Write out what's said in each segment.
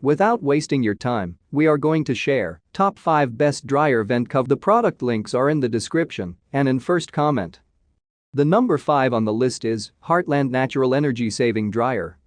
Without wasting your time, we are going to share top 5 best dryer vent cover. The product links are in the description and in first comment. The number 5 on the list is Heartland Natural Energy Saving Dryer.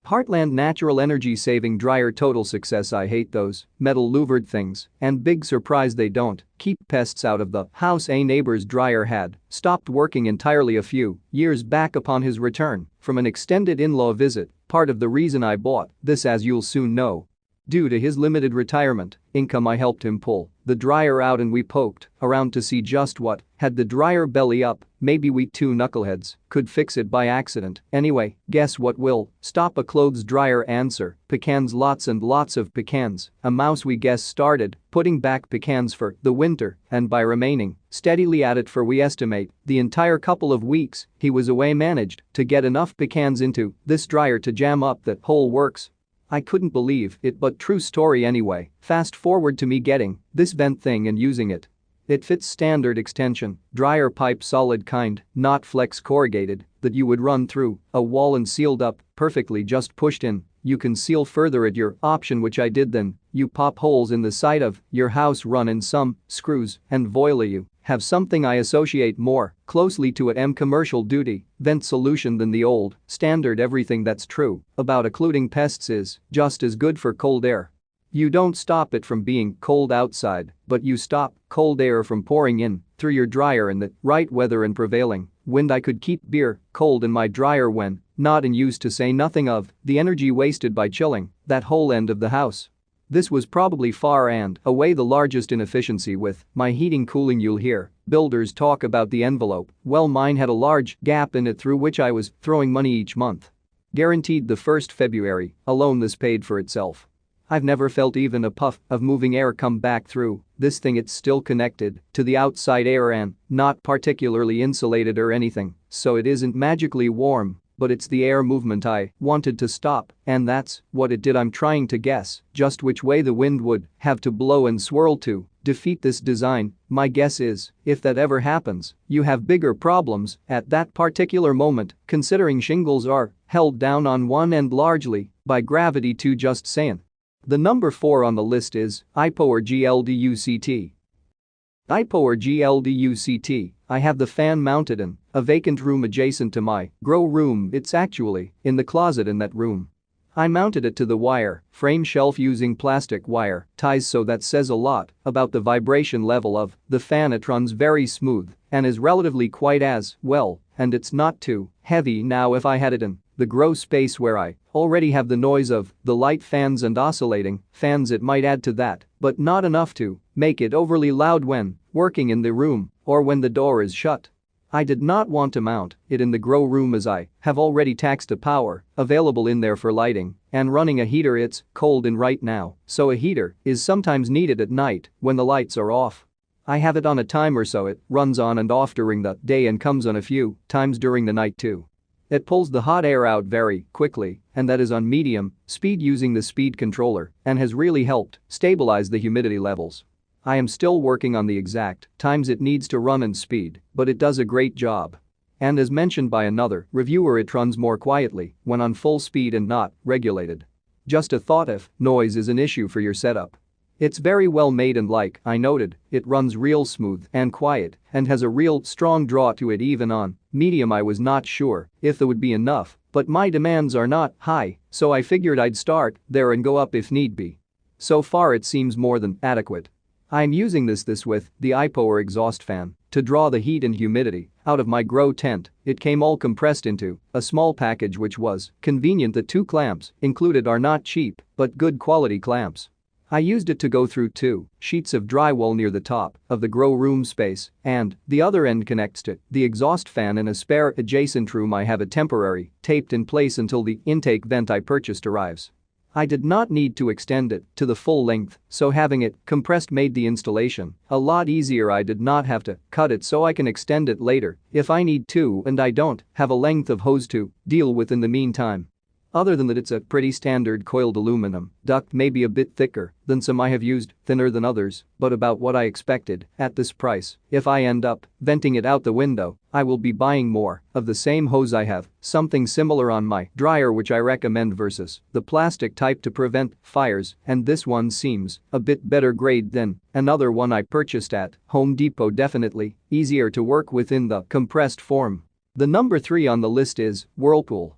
Heartland Natural Energy Saving Dryer, total success. I hate those metal louvered things, and big surprise they don't keep pests out of the house. A neighbor's dryer had stopped working entirely a few years back upon his return from an extended in-law visit, part of the reason I bought this, as you'll soon know. Due to his limited retirement income, I helped him pull the dryer out and we poked around to see just what had the dryer belly up. Maybe we two knuckleheads could fix it by accident. Anyway, guess what will stop a clothes dryer? Answer: pecans. Lots and lots of pecans. A mouse. We guess started putting back pecans for the winter, and by remaining steadily at it for, we estimate, the entire couple of weeks he was away, managed to get enough pecans into this dryer to jam up that whole works. I couldn't believe it, but true story anyway. Fast forward to me getting this vent thing and using it. It fits standard extension dryer pipe, solid kind, not flex corrugated, that you would run through a wall and sealed up perfectly, just pushed in. You can seal further at your option, which I did. Then you pop holes in the side of your house, run in some screws, and voila, you have something I associate more closely to a commercial duty vent solution than the old standard. Everything that's true about occluding pests is just as good for cold air. You don't stop it from being cold outside, but you stop cold air from pouring in through your dryer in the right weather and prevailing wind. I could keep beer cold in my dryer when not in use, to say nothing of the energy wasted by chilling that whole end of the house. This was probably far and away the largest inefficiency with my heating cooling. You'll hear builders talk about the envelope. Well, mine had a large gap in it through which I was throwing money each month. Guaranteed the first February alone this paid for itself. I've never felt even a puff of moving air come back through this thing. It's still connected to the outside air and not particularly insulated or anything, so it isn't magically warm. But it's the air movement I wanted to stop, and that's what it did. I'm trying to guess just which way the wind would have to blow and swirl to defeat this design. My guess is, if that ever happens, you have bigger problems at that particular moment, considering shingles are held down on one end largely by gravity too, just saying. The number 4 on the list is IPO or GLDUCT. IPO or GLDUCT. I have the fan mounted in a vacant room adjacent to my grow room. It's actually in the closet in that room. I mounted it to the wire frame shelf using plastic wire ties, so that says a lot about the vibration level of the fan. It runs very smooth and is relatively quiet as well, and it's not too heavy. Now, if I had it in the grow space where I already have the noise of the light fans and oscillating fans, it might add to that, but not enough to make it overly loud when working in the room or when the door is shut. I did not want to mount it in the grow room, as I have already taxed the power available in there for lighting and running a heater. It's cold in right now, so a heater is sometimes needed at night when the lights are off. I have it on a timer so it runs on and off during the day and comes on a few times during the night too. It pulls the hot air out very quickly, and that is on medium speed using the speed controller, and has really helped stabilize the humidity levels. I am still working on the exact times it needs to run and speed, but it does a great job. And as mentioned by another reviewer, it runs more quietly when on full speed and not regulated. Just a thought if noise is an issue for your setup. It's very well made, and like I noted, it runs real smooth and quiet and has a real strong draw to it even on medium. I was not sure if that would be enough, but my demands are not high, so I figured I'd start there and go up if need be. So far it seems more than adequate. I'm using this with the IPO or exhaust fan to draw the heat and humidity out of my grow tent. It came all compressed into a small package, which was convenient. The 2 clamps included are not cheap, but good quality clamps. I used it to go through 2 sheets of drywall near the top of the grow room space, and the other end connects to the exhaust fan in a spare adjacent room. I have it temporary taped in place until the intake vent I purchased arrives. I did not need to extend it to the full length, so having it compressed made the installation a lot easier. I did not have to cut it, so I can extend it later if I need to, and I don't have a length of hose to deal with in the meantime. Other than that, it's a pretty standard coiled aluminum duct, maybe a bit thicker than some I have used, thinner than others, but about what I expected. At this price, if I end up venting it out the window, I will be buying more of the same hose. I have something similar on my dryer which I recommend versus the plastic type to prevent fires, and this one seems a bit better grade than another one I purchased at Home Depot. Definitely easier to work with in the compressed form. The number 3 on the list is Whirlpool.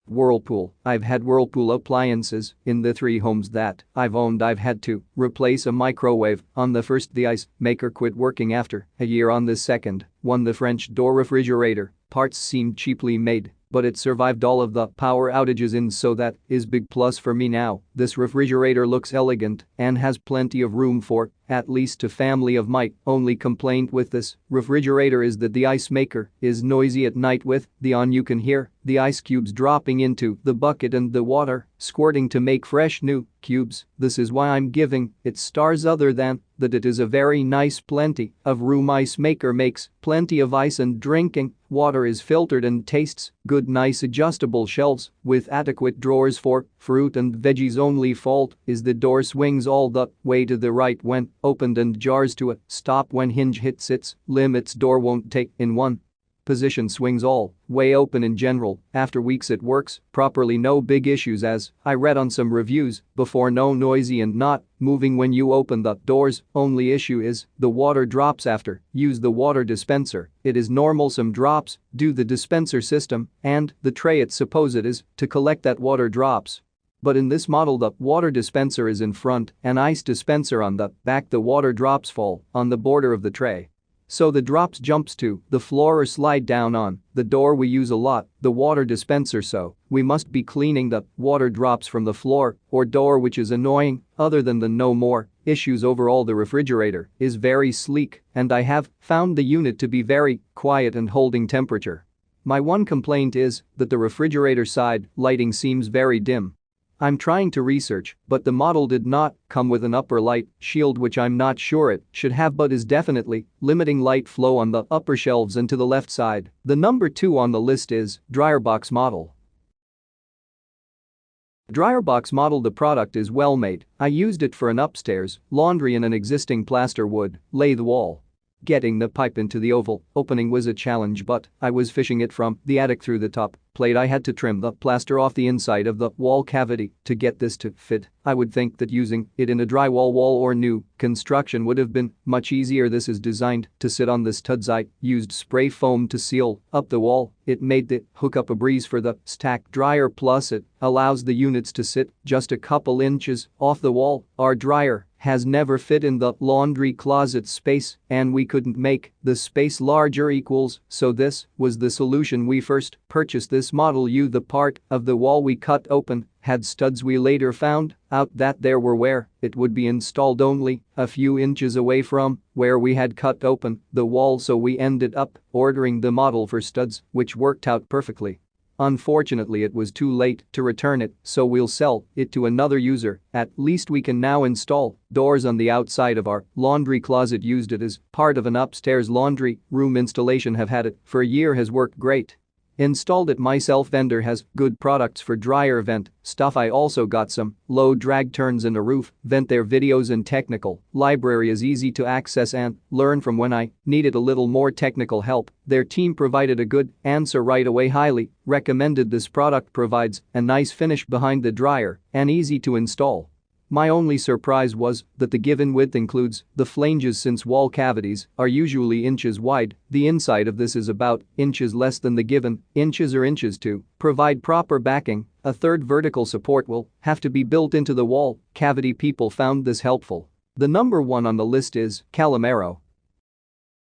Whirlpool. I've had Whirlpool appliances in the 3 homes that I've owned. I've had to replace a microwave on the first. The ice maker quit working after a year on the second one. The French door refrigerator parts seemed cheaply made, but it survived all of the power outages in, so that is big plus for me now. This refrigerator looks elegant and has plenty of room for at least a family of. My only complaint with this refrigerator is that the ice maker is noisy at night. With the on, you can hear the ice cubes dropping into the bucket and the water squirting to make fresh new cubes. This is why I'm giving it stars, other than that it is a very nice plenty of room. Ice maker makes plenty of ice and drinking water is filtered and tastes good. Nice adjustable shelves with adequate drawers for fruit and veggies. Only fault is the door swings all the way to the right when opened and jars to a stop when hinge hits its limits. Door won't take in one position, swings all way open. In general, after weeks it works properly, no big issues as I read on some reviews before. No noisy and not moving when you open the doors. Only issue is the water drops after use the water dispenser. It is normal some drops do the dispenser system and the tray it's supposed is to collect that water drops. But in this model the water dispenser is in front, an ice dispenser on the back. The water drops fall on the border of the tray, so the drops jumps to the floor or slide down on the door. We use a lot the water dispenser, so we must be cleaning the water drops from the floor or door, which is annoying. Other than the no more issues, overall the refrigerator is very sleek and I have found the unit to be very quiet and holding temperature. My one complaint is that the refrigerator side lighting seems very dim. I'm trying to research, but the model did not come with an upper light shield, which I'm not sure it should have, but is definitely limiting light flow on the upper shelves and to the left side. The number 2 on the list is DryerBox model. DryerBox model. The product is well made. I used it for an upstairs laundry in an existing plaster wood lathe wall. Getting the pipe into the oval opening was a challenge, but I was fishing it from the attic through the top plate. I had to trim the plaster off the inside of the wall cavity to get this to fit. I would think that using it in a drywall wall or new construction would have been much easier. This is designed to sit on the studs. I used spray foam to seal up the wall. It made the hookup a breeze for the stack dryer, plus it allows the units to sit just a couple inches off the wall. Our dryer has never fit in the laundry closet space and we couldn't make the space larger equals, so this was the solution. We first purchased this model. The part of the wall we cut open had studs. We later found out that there were where it would be installed only a few inches away from where we had cut open the wall, so we ended up ordering the model for studs, which worked out perfectly. Unfortunately, it was too late to return it, so we'll sell it to another user. At least we can now install doors on the outside of our laundry closet. Used it as part of an upstairs laundry room installation. Have had it for a year, has worked great. Installed it myself. Vendor has good products for dryer vent stuff. I also got some low drag turns and a roof vent. Their videos and technical library is easy to access and learn from. When I needed a little more technical help, their team provided a good answer right away. Highly recommended. This product provides a nice finish behind the dryer and easy to install. My only surprise was that the given width includes the flanges, since wall cavities are usually inches wide. The inside of this is about inches less than the given inches or inches. To provide proper backing, a third vertical support will have to be built into the wall cavity. People found this helpful. The number 1 on the list is Calimero.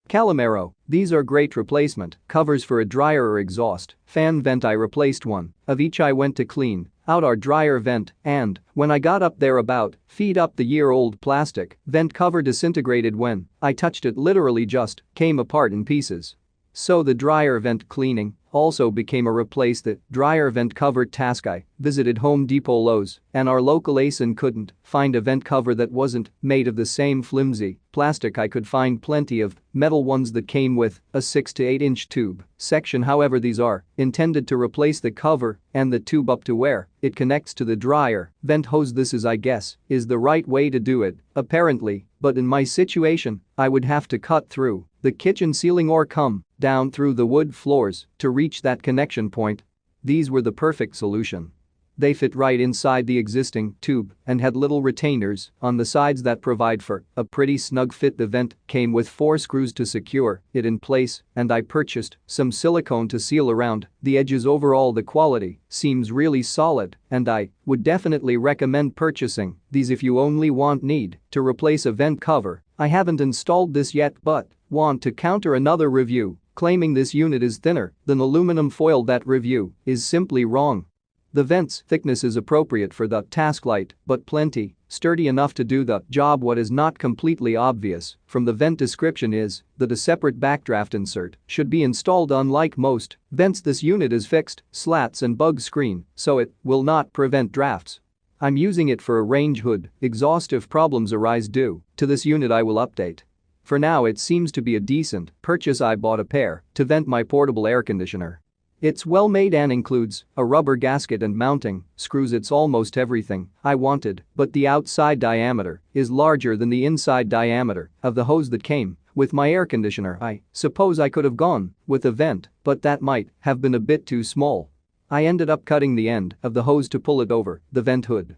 Calimero. These are great replacement covers for a dryer or exhaust fan vent. I replaced one of each. I went to clean out our dryer vent, and when I got up there about feet up, the year-old plastic vent cover disintegrated. When I touched it, literally just came apart in pieces. So the dryer vent cleaning also became a replace the dryer vent cover task. I visited Home Depot, Lowe's, and our local Ace and couldn't find a vent cover that wasn't made of the same flimsy plastic. I could find plenty of metal ones that came with a 6 to 8 inch tube section. However, these are intended to replace the cover and the tube up to where it connects to the dryer vent hose. This is, I guess, is the right way to do it, apparently, but in my situation, I would have to cut through the kitchen ceiling or come down through the wood floors to reach that connection point. These were the perfect solution. They fit right inside the existing tube and had little retainers on the sides that provide for a pretty snug fit. The vent came with 4 screws to secure it in place, and I purchased some silicone to seal around the edges. Overall, the quality seems really solid, and I would definitely recommend purchasing these if you only need to replace a vent cover. I haven't installed this yet but want to counter another review claiming this unit is thinner than aluminum foil. That review is simply wrong. The vent's thickness is appropriate for the task light but plenty sturdy enough to do the job. What is not completely obvious from the vent description is that a separate backdraft insert should be installed. Unlike most vents, this unit is fixed slats and bug screen, so it will not prevent drafts. I'm using it for a range hood exhaust. If problems arise due to this unit, I will update. For now, it seems to be a decent purchase. I bought a pair to vent my portable air conditioner. It's well made and includes a rubber gasket and mounting screws. It's almost everything I wanted, but the outside diameter is larger than the inside diameter of the hose that came with my air conditioner. I suppose I could have gone with a vent, but that might have been a bit too small. I ended up cutting the end of the hose to pull it over the vent hood.